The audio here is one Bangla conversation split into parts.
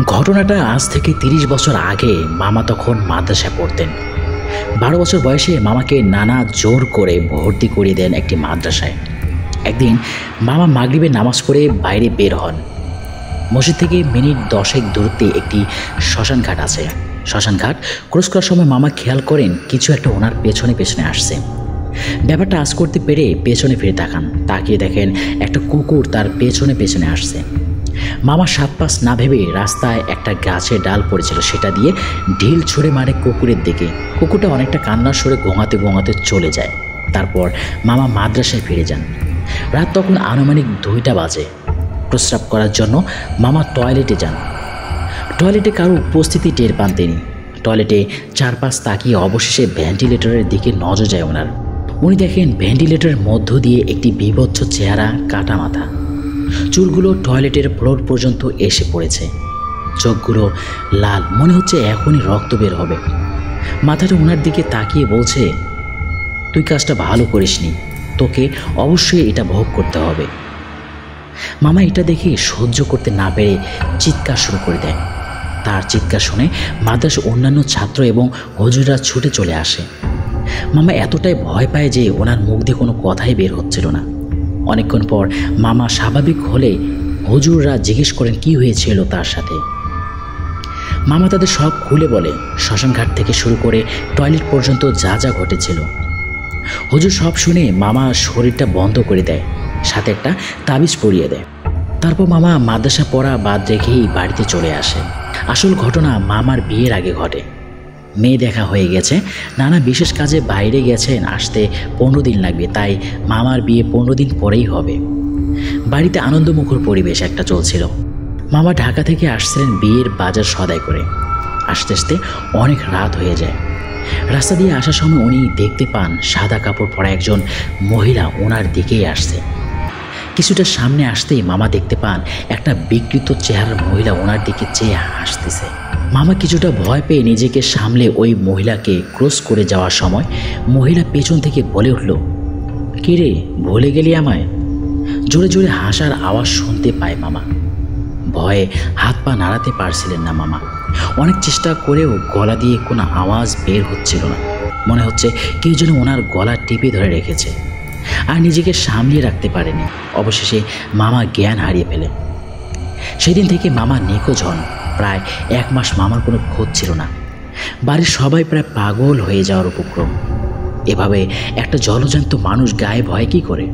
ঘটনাটা আজ থেকে ৩০ বছর আগে মামা তখন মাদ্রাসায় পড়তেন। ১২ বছর বয়সে মামাকে নানা জোর করে ভর্তি করিয়ে দেন একটি মাদ্রাসায়। একদিন মামা মাগরিবের নামাজ পড়ে বাইরে বের হন। মসজিদ থেকে মিনিট ১০ দূরত্বে একটি শ্মশান ঘাট আছে। শ্মশান ঘাট ক্রস করার সময় মামা খেয়াল করেন কিছু একটা ওনার পেছনে পেছনে আসছে। ব্যাপারটা আজ করতে পেরে পেছনে ফিরে তাকান। তাকিয়ে দেখেন একটা কুকুর তার পেছনে পেছনে আসছে। মামা ৭ পাঁচ না ভেবে রাস্তায় একটা গাছের ডাল পড়েছিল, সেটা দিয়ে ঢিল ছুঁড়ে মারে কুকুরের দিকে। কুকুরটা অনেকটা কান্নার সুরে গোঙাতে গোঙাতে চলে যায়। তারপর মামা মাদ্রাসায় ফিরে যান। রাত তখন আনুমানিক ২টা বাজে। প্রস্রাব করার জন্য মামা টয়লেটে যান। টয়লেটে কারো উপস্থিতি টের পান তিনি। টয়লেটে চারপাশ তাকিয়ে অবশেষে ভেন্টিলেটরের দিকে নজর যায় ওনার। উনি দেখেন ভেন্টিলেটরের মধ্য দিয়ে একটি বিভৎস চেহারা, কাটা মাথা, চুলগুলো টয়লেটের ফ্লোর পর্যন্ত এসে পড়েছে। চোখগুলো লাল, মনে হচ্ছে এখনই রক্ত বের হবে। মাথাটা ওনার দিকে তাকিয়ে বলছে, তুই কাজটা ভালো করিসনি, তোকে অবশ্যই এটা ভোগ করতে হবে। মামা এটা দেখে সহ্য করতে না পেরে চিৎকার শুরু করে দেয়। তার চিৎকার শুনে মাদ্রাসার অন্যান্য ছাত্র এবং হুজুররা ছুটে চলে আসে। মামা এতটাই ভয় পায় যে ওনার মুখ দিয়ে কোনো কথাই বের হচ্ছিল না। অনেকক্ষণ পর মামা স্বাভাবিক হলে হুজুররা জিজ্ঞেস করেন কি হয়েছিল তার সাথে। মামা তাদের সব খুলে বলে, শ্মশানঘাট থেকে শুরু করে টয়লেট পর্যন্ত যা যা ঘটেছিল। হুজুর সব শুনে মামার শরীরটা বন্ধ করে দেয়, সাথে একটা তাবিজ পরিয়ে দেয়। তারপর মামা মাদ্রাসা পড়া বাদ রেখেই বাড়িতে চলে আসে। আসল ঘটনা মামার বিয়ের আগে ঘটে। মেয়ে দেখা হয়ে গেছে, নানা বিশেষ কাজে বাইরে গেছেন, আসতে 15 দিন লাগবে, তাই মামার বিয়ে 15 দিন পরেই হবে। বাড়িতে আনন্দমুখর পরিবেশ একটা চলছিল। মামা ঢাকা থেকে আসছিলেন বিয়ের বাজার সদাই করে। আস্তে আস্তে অনেক রাত হয়ে যায়। রাস্তা দিয়ে আসার সময় উনি দেখতে পান সাদা কাপড় পরা একজন মহিলা ওনার দিকেই আসছে। কিছুটা সামনে আসতেই মামা দেখতে পান একটা বিকৃত চেহারার মহিলা ওনার দিকে চেয়ে হাসতেছে। মামা কিছুটা ভয় পেয়ে নিজেকে সামলে ওই মহিলাকে ক্রস করে যাওয়ার সময় মহিলা পেছন থেকে বলে উঠল, কে রে, ভুলে গেলি আমায়? জোরে জোরে হাসার আওয়াজ শুনতে পায় মামা। ভয়ে হাত পা নাড়াতে পারছিলেন না মামা। অনেক চেষ্টা করেও গলা দিয়ে কোনো আওয়াজ বের হচ্ছিল না। মনে হচ্ছে কেউ যেন ওনার গলা টিপে ধরে রেখেছে, আর নিজেকে সামলিয়ে রাখতে পারেনি। অবশেষে মামা জ্ঞান হারিয়ে ফেলে। সেদিন থেকে মামা নিখোঁজ হন। প্রায় 1 মাস মামার কোনো খোঁজ ছিল না। বাড়ির সবাই প্রায় পাগল হয়ে যাওয়ার উপক্রম। এভাবে একটা জলজান্ত মানুষ গায়েব হয় কী করে?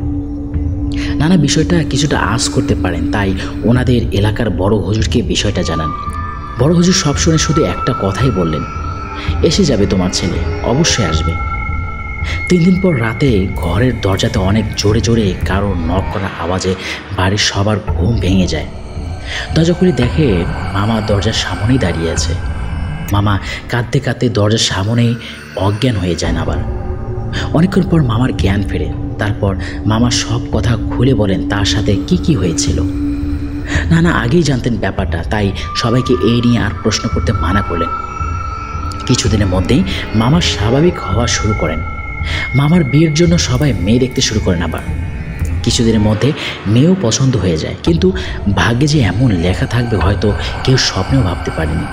নানা বিষয়টা কিছুটা আঁচ করতে পারেন, তাই ওনাদের এলাকার বড় হুজুরকে বিষয়টা জানান। বড় হুজুর সব শুনে শুধু একটা কথাই বললেন, এসে যাবে তোমার ছেলে, অবশ্যই আসবে। 3 দিন পর রাতে ঘরের দরজাতে অনেক জোরে জোরে কারো নক করা আওয়াজে বাড়ির সবার ঘুম ভেঙে যায়। দরজা খুলে দেখে মামা দরজার সামনেই দাঁড়িয়ে আছে। মামা কাঁদতে কাঁদতে দরজার সামনেই অজ্ঞান হয়ে যায়। আবার অনেকক্ষণ পর মামার জ্ঞান ফেরে। তারপর মামা সব কথা খুলে বলেন তার সাথে কি কি হয়েছিল। নানা আগেই জানতেন ব্যাপারটা, তাই সবাইকে এই নিয়ে আর প্রশ্ন করতে মানা করলেন। কিছুদিনের মধ্যেই মামা স্বাভাবিক হওয়া শুরু করেন। মামার বিয়ের জন্য সবাই মেয়ে দেখতে শুরু করেন। আবার কিছুদিনের মধ্যে মেয়েও পছন্দ হয়ে যায়, কিন্তু ভাগ্যে যে এমন লেখা থাকবে হয়তো কেউ স্বপ্নেও ভাবতে পারেনি।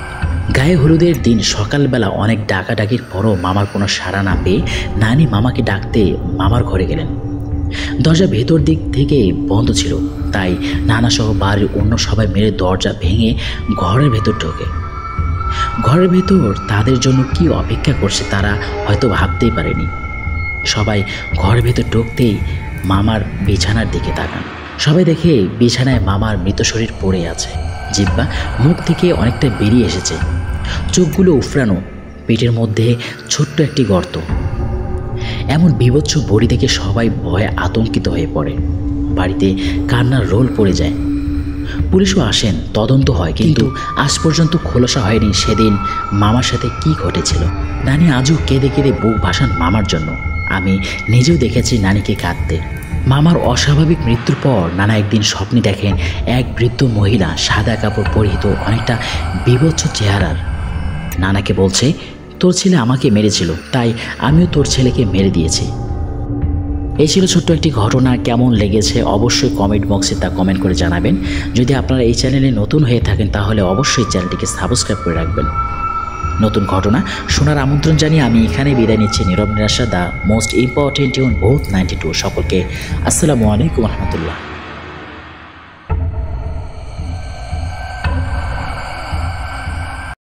গায়ে হলুদের দিন সকালবেলা অনেক ডাকাডাকির পরও মামার কোনো সাড়া না পেয়ে নানি মামাকে ডাকতে মামার ঘরে গেলেন। দরজা ভেতর দিক থেকে বন্ধ ছিল, তাই নানাসহ বাড়ির অন্য সবাই মেরে দরজা ভেঙে ঘরের ভেতর ঢোকে। ঘরের ভেতর তাদের জন্য কি অপেক্ষা করছে তারা হয়তো ভাবতেই পারেনি। সবাই ঘরের ভেতর ঢুকতেই মামার বিছানার দিকে তাকান। সবাই দেখে বিছানায় মামার মৃত শরীর পড়ে আছে। জিহ্বা মুখ থেকে অনেকটা বেরিয়ে এসেছে, চোখগুলো উফরানো, পেটের মধ্যে ছোট্ট একটি গর্ত। এমন বিভৎস বড়ি দেখে সবাই ভয়ে আতঙ্কিত হয়ে পড়ে। বাড়িতে কান্নার রোল পড়ে যায়। পুলিশও আসেন, তদন্ত হয়, কিন্তু আজ পর্যন্ত খোলসা হয়নি সেদিন মামার সাথে কি ঘটেছিল। নানি আজও কেঁদে কেঁদে বুক ভাসান মামার জন্য। আমি নিজেও দেখেছি নানিকে কাঁদতে। মামার অস্বাভাবিক মৃত্যুর পর নানা একদিন স্বপ্নে দেখেন এক বৃদ্ধ মহিলা সাদা কাপড় পরিহিত, অনেকটা বিভৎস চেহারার। নানাকে বলছে, তোর ছেলে আমাকে মেরেছিল, তাই আমিও তোর ছেলেকে মেরে দিয়েছি। এই ছিল ছোট্ট একটি ঘটনা। কেমন লেগেছে অবশ্যই কমেন্ট বক্সে তা কমেন্ট করে জানাবেন। যদি আপনারা এই চ্যানেলে নতুন হয়ে থাকেন তাহলে অবশ্যই চ্যানেলটিকে সাবস্ক্রাইব করে রাখবেন। নতুন ঘটনা শোনার আমন্ত্রণ জানিয়ে আমি এখানে বিদায় নিচ্ছি। নীরব নিরাশা, দ্য মোস্ট ইম্পর্টেন্ট টিউন ভূত 92। সকলকে আসসালামু আলাইকুম রহমতুল্লাহ।